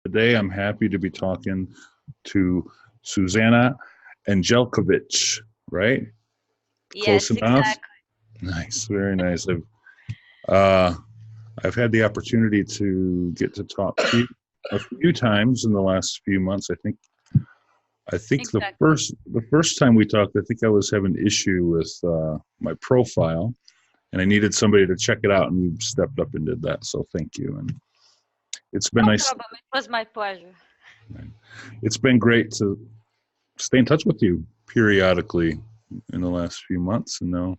Today, I'm happy to be talking to Suzana Anđelković, right? Close Yes, enough? exactly. Nice, very nice. I've had the opportunity to get to talk to you a few times in the last few months. I think Exactly. the first time we talked, I think I was having issue with my profile, and I needed somebody to check it out, and you stepped up and did that. So thank you, and it's been No nice. problem. It was my pleasure. It's been great to stay in touch with you periodically in the last few months, and now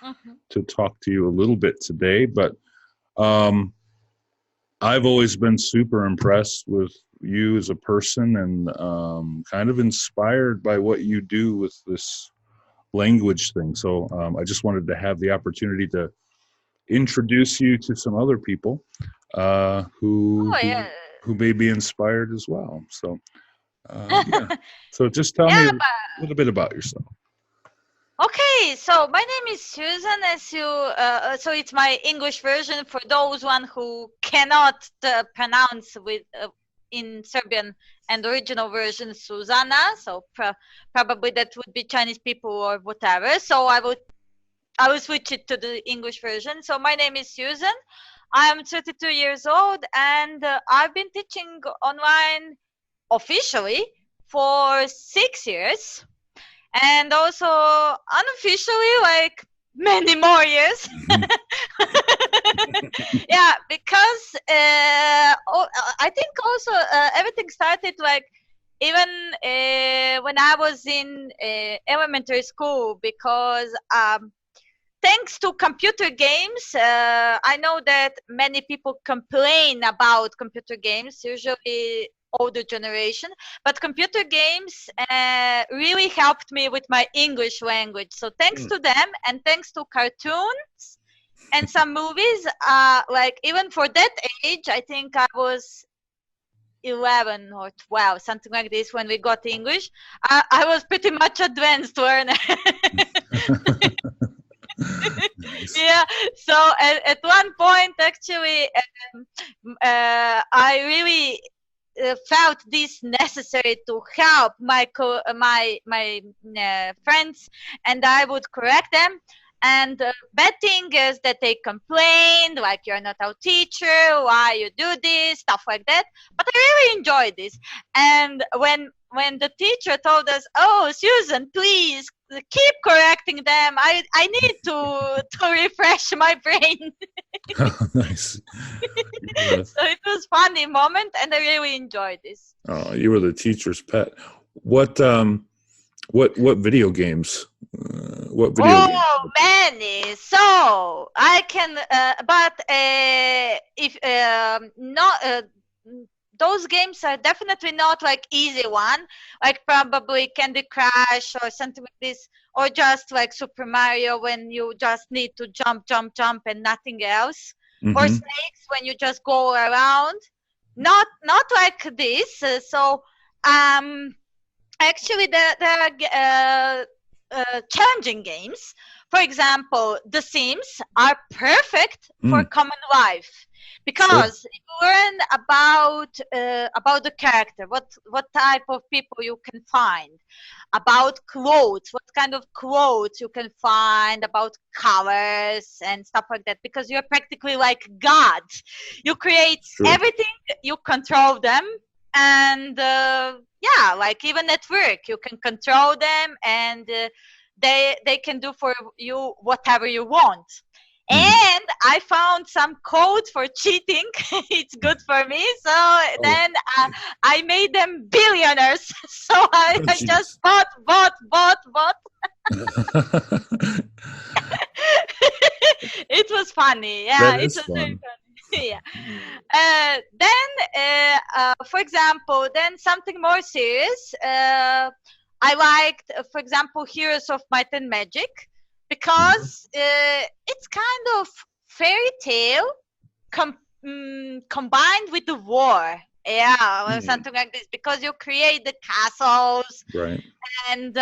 Mhm. to talk to you a little bit today. But I've always been super impressed with you as a person, and kind of inspired by what you do with this language thing. So I just wanted to have the opportunity to introduce you to some other people uh, who Oh, who yeah. who may be inspired as well. So yeah. So just tell me Yeah, a little bit about yourself. okay, so my name is Susan, as you, so it's my English version for those one who cannot pronounce with in Serbian and original version Suzana. So probably that would be Chinese people or whatever. So I will switch it to the English version. So my name is Susan. I am 32 years old, and I've been teaching online officially for 6 years. And also unofficially, like many more years. Yeah, because I think also everything started like even when I was in elementary school, because thanks to computer games, I know that many people complain about computer games, usually older generation, but computer games really helped me with my English language. So thanks to them, and thanks to cartoons and some movies, like even for that age, I think I was 11 or 12, something like this, when we got English. I was pretty much advanced learner. Nice. Yeah, so at one point, actually, I really felt this necessary to help my friends, and I would correct them. And bad thing is that they complained, like, you're not our teacher, why you do this, stuff like that. But I really enjoyed this. And when the teacher told us, "Oh, Susan, please keep correcting them. I need to refresh my brain." Nice. So it was funny moment, and I really enjoyed this. Oh, you were the teacher's pet. What video games? What video games? Oh, many. So I can, but if not, those games are definitely not like easy one, like probably Candy Crush or something like this, or just like Super Mario when you just need to jump, jump, jump, and nothing else, or Mm-hmm. Snakes when you just go around. Not like this. So um actually, there are challenging games. For example, The Sims are perfect for common life, Sure. because you learn about the character, what type of people you can find, about clothes, what kind of clothes you can find, about colors and stuff like that. Because you're practically like God. You create Sure. everything, you control them, and yeah, like even at work you can control them, and they can do for you whatever you want. And I found some code for cheating. It's good for me. So then I made them billionaires. So I just bought. It was funny. Yeah, That it is was very fun. funny. Yeah. Then, for example, then something more serious. I liked, for example, Heroes of Might and Magic, because it's kind of fairy tale combined with the war. Yeah, or something like this, because you create the castles, Right. and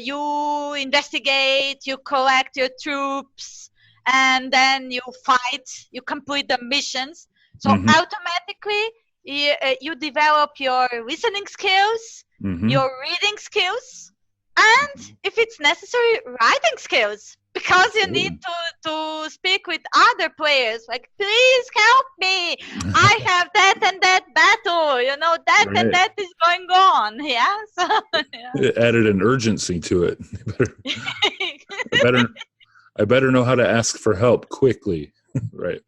you investigate, you collect your troops, and then you fight, you complete the missions. So automatically you develop your listening skills, Mm-hmm. your reading skills, and if it's necessary, writing skills. Because you need to speak with other players. Like, please help me. I have that and that battle. You know, that Right. and that is going on. Yeah. So, yeah. It added an urgency to it. I better know how to ask for help quickly. Right.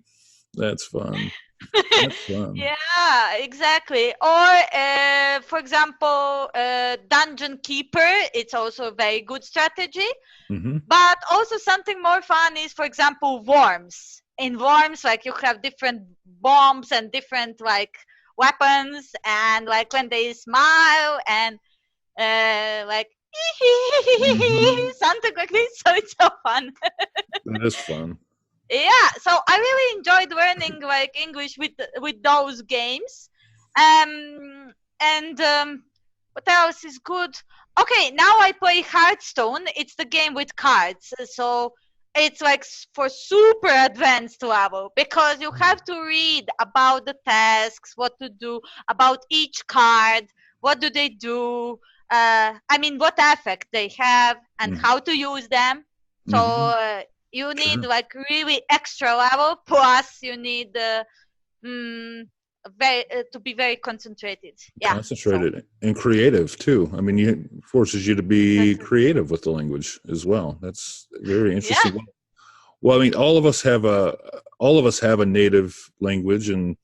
That's fun. That's fun. Yeah, exactly. Or, for example, Dungeon Keeper, it's also a very good strategy. Mm-hmm. But also something more fun is, for example, worms. In worms, like, you have different bombs and different, like, weapons, and like when they smile and like something like this. So it's so fun. That is fun. Yeah, so I really enjoyed learning like English with those games. And what else is good? Okay, now I play Hearthstone. It's the game with cards. So it's like for super advanced level, because you have to read about the tasks, what to do, about each card, what do they do, I mean, what effect they have, and how to use them. So you need like really extra level, plus you need to be very concentrated. Yeah. Concentrated and creative too. I mean, it forces you to be creative with the language as well. That's very interesting. Yeah. Well, I mean, all of us have a native language, and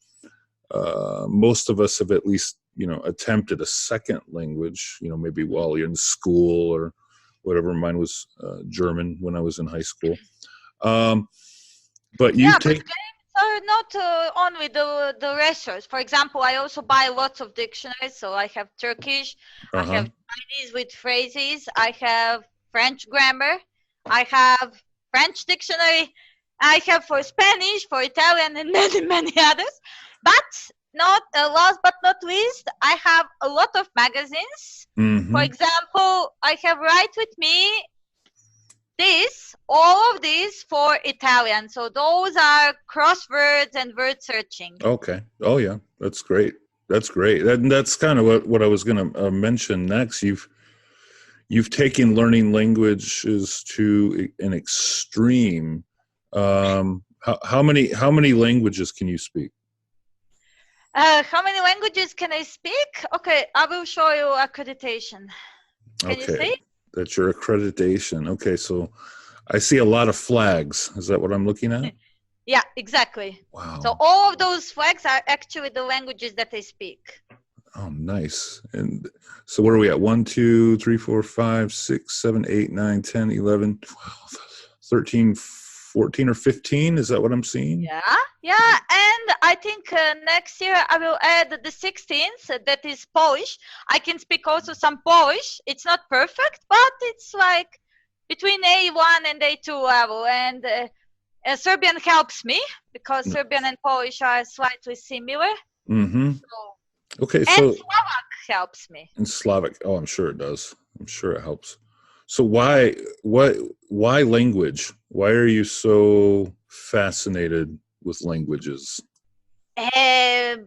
most of us have at least, attempted a second language, maybe while you're in school or whatever. Mine was German when I was in high school. But you take. But not only the resource. For example, I also buy lots of dictionaries. So I have Turkish, I have Chinese with phrases, I have French grammar, I have French dictionary, I have for Spanish, for Italian, and many others. But last but not least, I have a lot of magazines. For example, I have Write With Me. All of these for Italian. So those are crosswords and word searching. Okay. Oh yeah, that's great. That's great. And that's kind of what I was going to mention next. You've taken learning languages to an extreme. How many languages can you speak? How many languages can I speak? Okay, I will show you accreditation. Can you see? That's your accreditation. Okay, so I see a lot of flags. Is that what I'm looking at? Yeah, exactly. Wow. So all of those flags are actually the languages that I speak. Oh, nice. And so where are we at? 1, 2, 3, 4, 5, 6, 7, 8, 9, 10, 11, 12, 13, 14 or 15? Is that what I'm seeing? Yeah. And I think next year I will add the 16th, that is Polish. I can speak also some Polish. It's not perfect, but it's like between A1 and A2 level. And Serbian helps me, because Serbian and Polish are slightly similar. Okay, and so Slovak helps me. And Slavic. Oh, I'm sure it does. I'm sure it helps. So why language? Why are you so fascinated with languages? Yeah,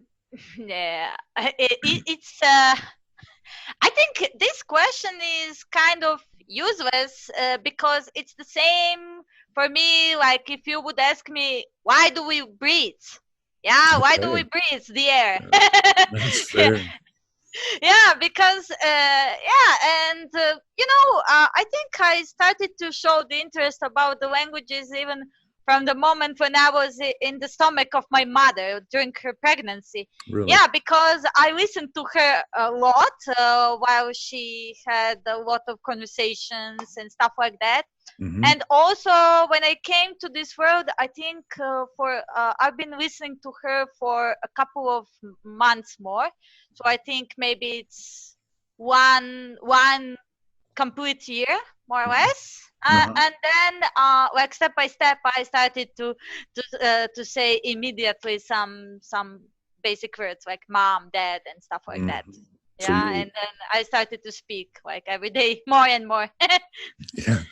it's. I think this question is kind of useless because it's the same for me. Like if you would ask me, why do we breathe? Yeah, why do we breathe the air? That's fair. Yeah, because and I think I started to show the interest about the languages even from the moment when I was in the stomach of my mother during her pregnancy. Really? Yeah, because I listened to her a lot while she had a lot of conversations and stuff like that. And also when I came to this world, I think I've been listening to her for a couple of months more. So I think maybe it's one complete year, more or less. And then, like step by step, I started to say immediately some basic words like mom, dad, and stuff like that. Yeah, and then I started to speak like every day, more and more. Yeah,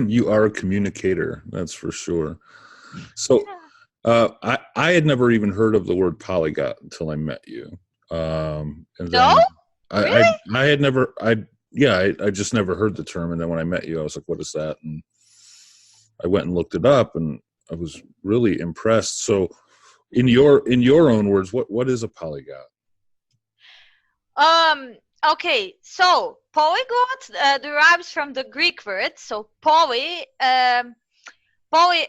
you are a communicator, that's for sure. So, I had never even heard of the word polyglot until I met you. And then No? Really? I had never, I just never heard the term. And then when I met you, I was like, what is that? And I went and looked it up, and I was really impressed. So in your own words, what is a polyglot? Okay, so polyglot derives from the Greek word. So poly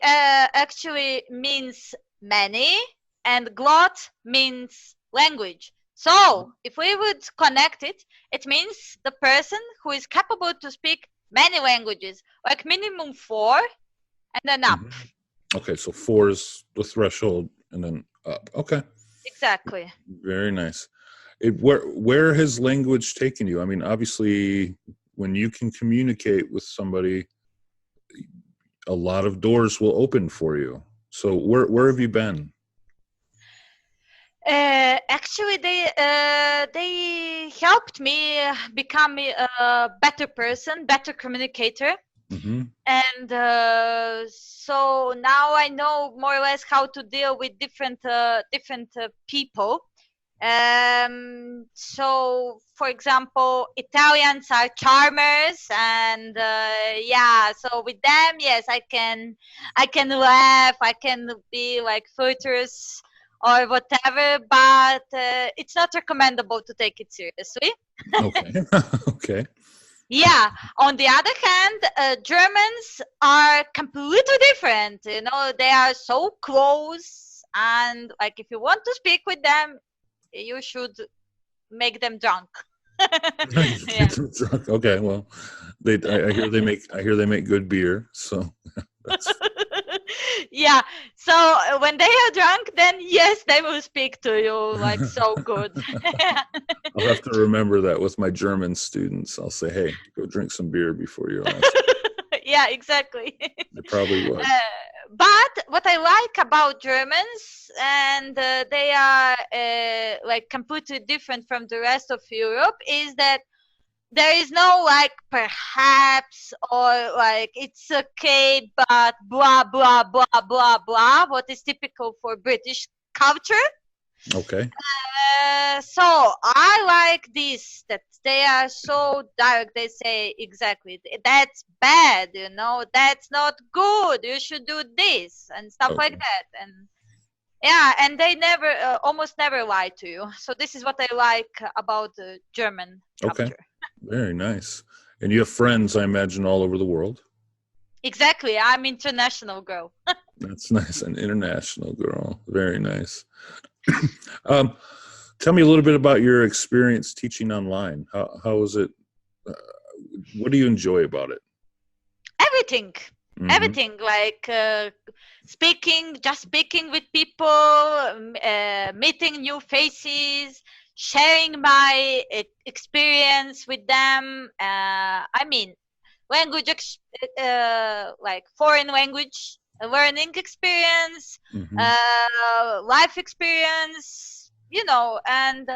actually means many, and glot means language. So if we would connect it, it means the person who is capable to speak many languages, like minimum 4 and then up. Okay, so 4 is the threshold and then up. Okay. Exactly. Very nice. Where has language taken you? I mean, obviously, when you can communicate with somebody, a lot of doors will open for you. So where have you been? Actually, they helped me become a better person, better communicator. And so now I know more or less how to deal with different people. So for example, Italians are charmers, and so with them, yes, I can laugh, I can be like flirtatious or whatever, but it's not recommendable to take it seriously. Okay. Okay. Yeah. On the other hand, Germans are completely different. You know, they are so close, and like if you want to speak with them, you should make them drunk. Yeah. Drunk. Okay. Well, I hear they make good beer. So. Yeah. So when they are drunk, then yes, they will speak to you like so good. I'll have to remember that with my German students. I'll say, hey, go drink some beer before your lunch. Yeah, exactly. They probably would. But what I like about Germans, and they are like completely different from the rest of Europe, is that there is no like perhaps or like it's okay but blah blah blah blah blah, what is typical for British culture. Okay. So I like this, that they are so direct. They say exactly, that's bad, you know, that's not good, you should do this and stuff like that. And yeah, and they never almost never lie to you. So this is what I like about the German culture. Okay. Very nice. And you have friends, I imagine, all over the world. Exactly. I'm international girl. That's nice. An international girl. Very nice. Tell me a little bit about your experience teaching online. How was it? What do you enjoy about it? Everything. Everything, like speaking with people, meeting new faces, sharing my experience with them. I mean, language, like foreign language learning experience, life experience, you know. And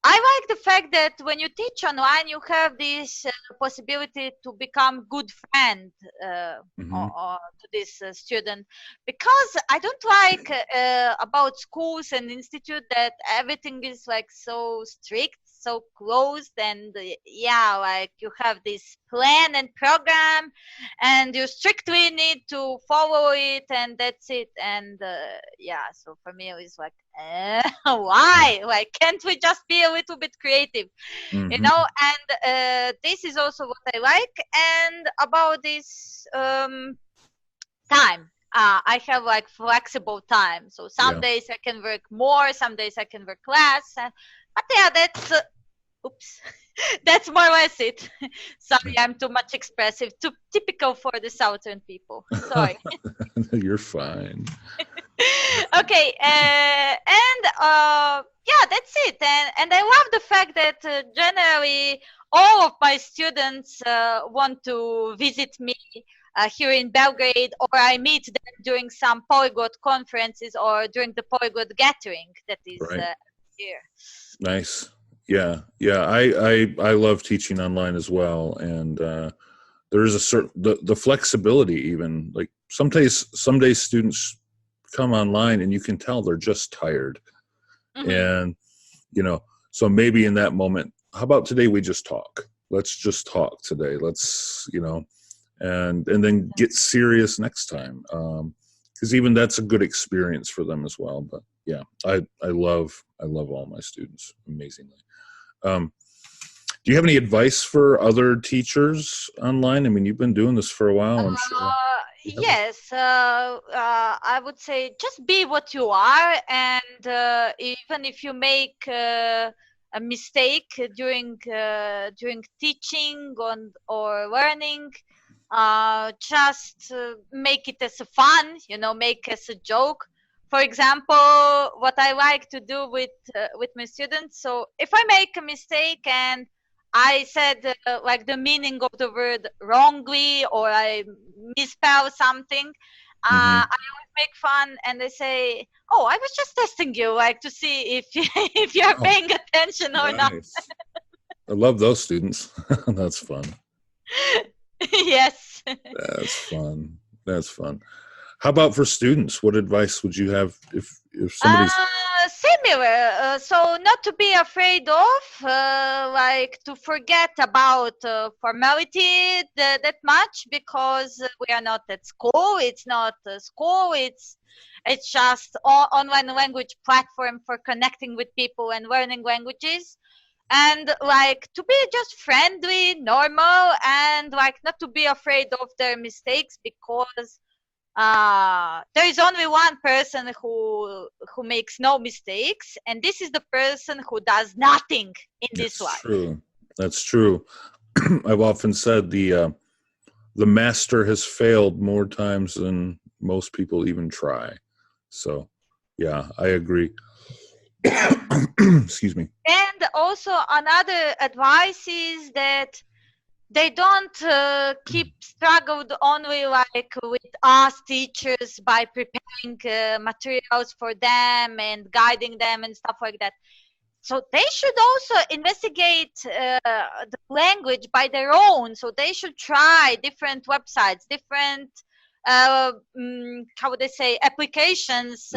I like the fact that when you teach online, you have this possibility to become good friend to this student, because I don't like about schools and institute that everything is like so strict, so closed, and like you have this plan and program, and you strictly need to follow it, and that's it. And so for me it was like, why? Like, can't we just be a little bit creative, you know? And this is also what I like. And about this time, I have like flexible time. So some days I can work more, some days I can work less. But yeah, that's that's more or less it. Sorry, I'm too much expressive, too typical for the Southern people. Sorry. You're fine. Okay, that's it. And I love the fact that generally all of my students want to visit me here in Belgrade, or I meet them during some polyglot conferences or during the polyglot gathering that is here. Nice. Yeah. I love teaching online as well, and there is a certain the flexibility. Even like some days students come online and you can tell they're just tired. Mm-hmm. And, you know, so maybe in that moment, how about today we just talk? Let's just talk today. Let's, you know, and then get serious next time. Because even that's a good experience for them as well. But yeah, I love all my students amazingly. Do you have any advice for other teachers online? I mean, you've been doing this for a while, I'm sure. Yes, I would say just be what you are, and even if you make a mistake during teaching or learning, just make it as a fun, you know, make as a joke. For example, what I like to do with my students. So if I make a mistake and I said like the meaning of the word wrongly, or I misspell something, I always make fun, and they say, "Oh, I was just testing you, like to see if if you're paying attention or not." I love those students. That's fun. Yes. That's fun. That's fun. How about for students? What advice would you have if somebody's similar? So not to be afraid of, like to forget about formality that much, because we are not at school. It's not school. It's just online language platform for connecting with people and learning languages. And like to be just friendly, normal, and like not to be afraid of their mistakes, because there is only one person who makes no mistakes, and this is the person who does nothing in this life. True. That's true. I've often said the master has failed more times than most people even try. So yeah, I agree. Excuse me. And also another advice is that they don't keep struggled only like with us teachers by preparing materials for them and guiding them and stuff like that. So they should also investigate the language by their own. So they should try different websites, different how would I say, applications,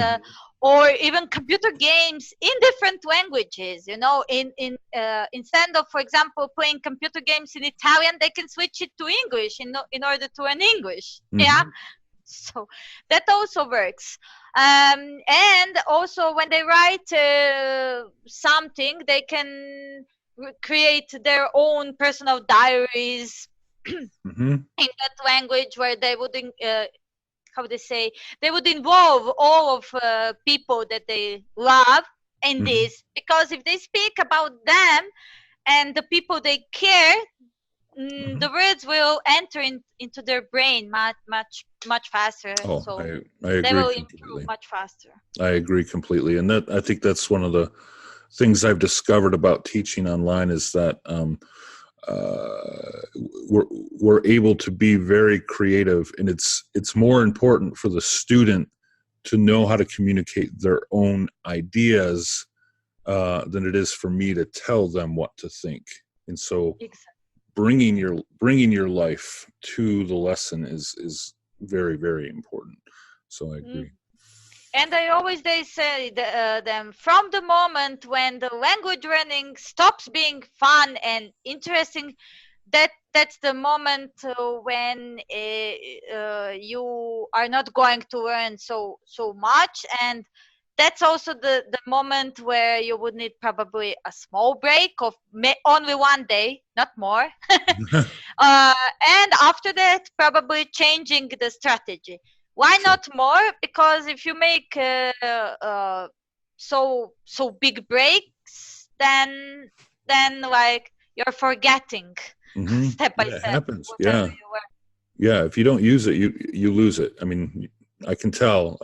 or even computer games in different languages. You know, instead of, for example, playing computer games in Italian, they can switch it to English in order to learn English. Yeah. So that also works. And also when they write something, they can create their own personal diaries in that language, where they would how would they say, they would involve all of people that they love in this, because if they speak about them and the people they care, the words will enter into their brain much faster. So I agree, they will completely. improve much faster. I agree completely, and that I think that's one of the things I've discovered about teaching online is that we're able to be very creative, and it's more important for the student to know how to communicate their own ideas than it is for me to tell them what to think. And so bringing your life to the lesson is very, very important. So I agree. And they say them, from the moment when the language learning stops being fun and interesting, that's the moment when you are not going to learn so much, and that's also the moment where you would need probably a small break of only one day, not more. And after that, probably changing the strategy. Why not more? Because if you make so big breaks, then like you're forgetting step by step. It happens. Yeah. If you don't use it, you lose it. I mean, I can tell.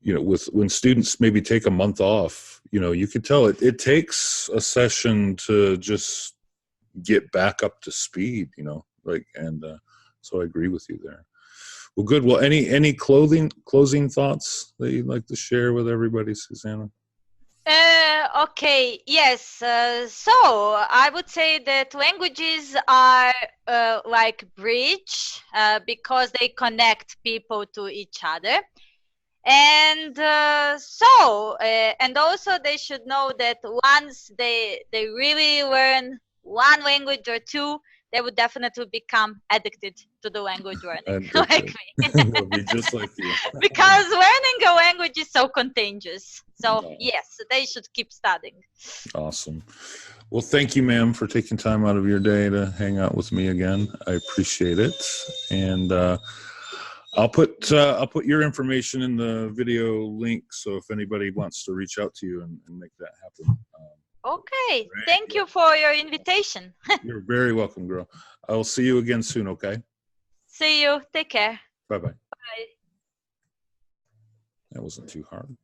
You know, when students maybe take a month off, you know, you can tell it takes a session to just get back up to speed. You know, like, and so I agree with you there. Well, good. Well, any closing thoughts that you'd like to share with everybody, Suzana? Okay. Yes. So I would say that languages are like bridge because they connect people to each other. And and also they should know that once they really learn one language or two, they would definitely become addicted to the language learning, like me. They'll be just like you. Because learning a language is so contagious. So yes, they should keep studying. Awesome. Well, thank you, ma'am, for taking time out of your day to hang out with me again. I appreciate it. And I'll put your information in the video link, so if anybody wants to reach out to you and make that happen. Okay. Thank you for your invitation. You're very welcome, girl. I'll see you again soon, okay? See you. Take care. Bye-bye. Bye. That wasn't too hard.